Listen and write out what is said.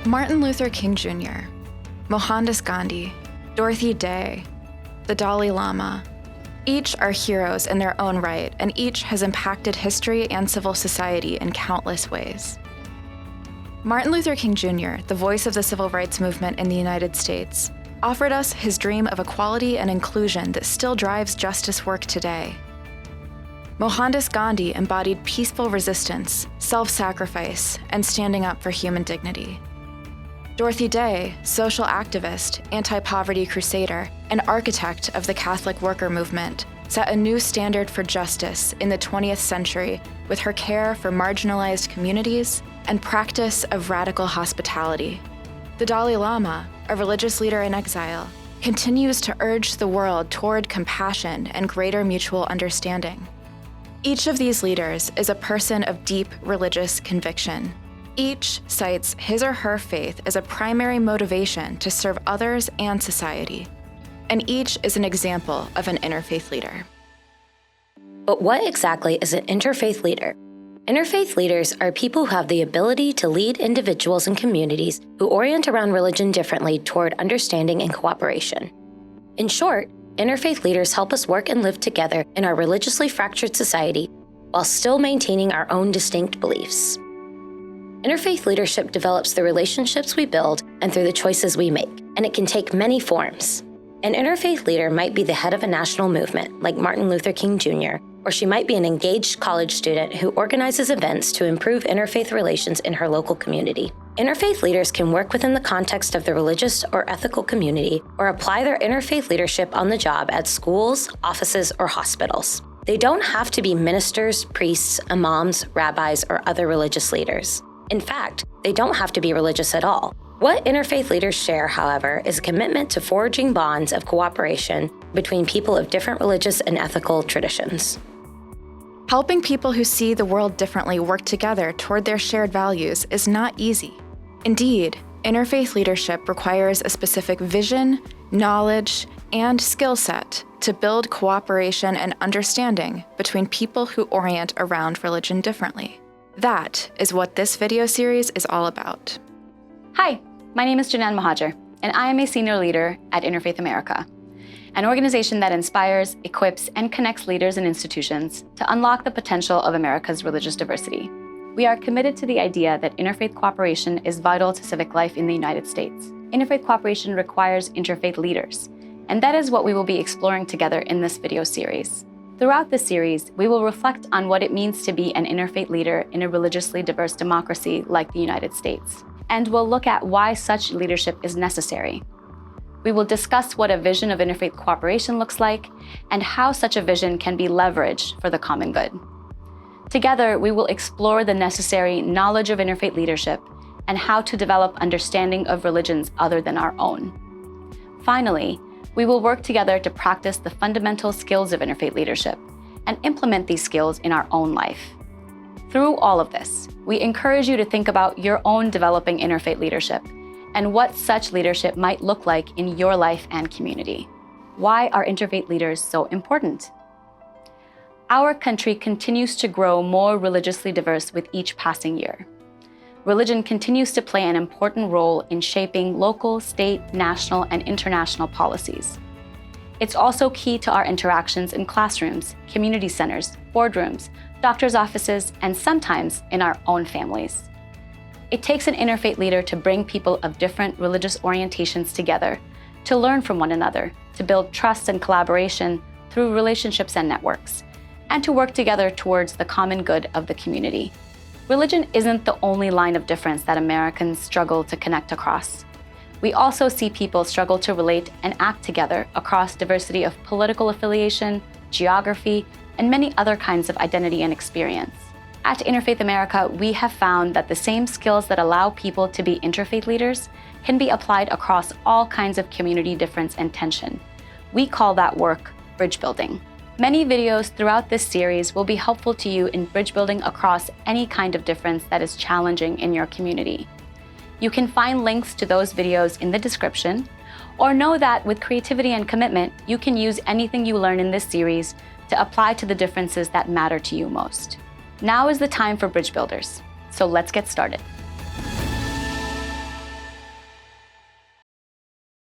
Martin Luther King Jr., Mohandas Gandhi, Dorothy Day, the Dalai Lama, each are heroes in their own right, and each has impacted history and civil society in countless ways. Martin Luther King Jr., the voice of the civil rights movement in the United States, offered us his dream of equality and inclusion that still drives justice work today. Mohandas Gandhi embodied peaceful resistance, self-sacrifice, and standing up for human dignity. Dorothy Day, social activist, anti-poverty crusader, and architect of the Catholic worker movement, set a new standard for justice in the 20th century with her care for marginalized communities and practice of radical hospitality. The Dalai Lama, a religious leader in exile, continues to urge the world toward compassion and greater mutual understanding. Each of these leaders is a person of deep religious conviction. Each cites his or her faith as a primary motivation to serve others and society. And each is an example of an interfaith leader. But what exactly is an interfaith leader? Interfaith leaders are people who have the ability to lead individuals and communities who orient around religion differently toward understanding and cooperation. In short, interfaith leaders help us work and live together in our religiously fractured society while still maintaining our own distinct beliefs. Interfaith leadership develops the relationships we build and through the choices we make, and it can take many forms. An interfaith leader might be the head of a national movement, like Martin Luther King Jr., or she might be an engaged college student who organizes events to improve interfaith relations in her local community. Interfaith leaders can work within the context of the religious or ethical community or apply their interfaith leadership on the job at schools, offices, or hospitals. They don't have to be ministers, priests, imams, rabbis, or other religious leaders. In fact, they don't have to be religious at all. What interfaith leaders share, however, is a commitment to forging bonds of cooperation between people of different religious and ethical traditions. Helping people who see the world differently work together toward their shared values is not easy. Indeed, interfaith leadership requires a specific vision, knowledge, and skill set to build cooperation and understanding between people who orient around religion differently. That is what this video series is all about. Hi, my name is Janan Mahajer, and I am a senior leader at Interfaith America, an organization that inspires, equips, and connects leaders and institutions to unlock the potential of America's religious diversity. We are committed to the idea that interfaith cooperation is vital to civic life in the United States. Interfaith cooperation requires interfaith leaders, and that is what we will be exploring together in this video series. Throughout this series, we will reflect on what it means to be an interfaith leader in a religiously diverse democracy like the United States, and we'll look at why such leadership is necessary. We will discuss what a vision of interfaith cooperation looks like and how such a vision can be leveraged for the common good. Together, we will explore the necessary knowledge of interfaith leadership and how to develop understanding of religions other than our own. Finally, we will work together to practice the fundamental skills of interfaith leadership and implement these skills in our own life. Through all of this, we encourage you to think about your own developing interfaith leadership and what such leadership might look like in your life and community. Why are interfaith leaders so important? Our country continues to grow more religiously diverse with each passing year. Religion continues to play an important role in shaping local, state, national, and international policies. It's also key to our interactions in classrooms, community centers, boardrooms, doctors' offices, and sometimes in our own families. It takes an interfaith leader to bring people of different religious orientations together, to learn from one another, to build trust and collaboration through relationships and networks, and to work together towards the common good of the community. Religion isn't the only line of difference that Americans struggle to connect across. We also see people struggle to relate and act together across diversity of political affiliation, geography, and many other kinds of identity and experience. At Interfaith America, we have found that the same skills that allow people to be interfaith leaders can be applied across all kinds of community difference and tension. We call that work bridge building. Many videos throughout this series will be helpful to you in bridge building across any kind of difference that is challenging in your community. You can find links to those videos in the description, or know that with creativity and commitment, you can use anything you learn in this series to apply to the differences that matter to you most. Now is the time for bridge builders, so let's get started.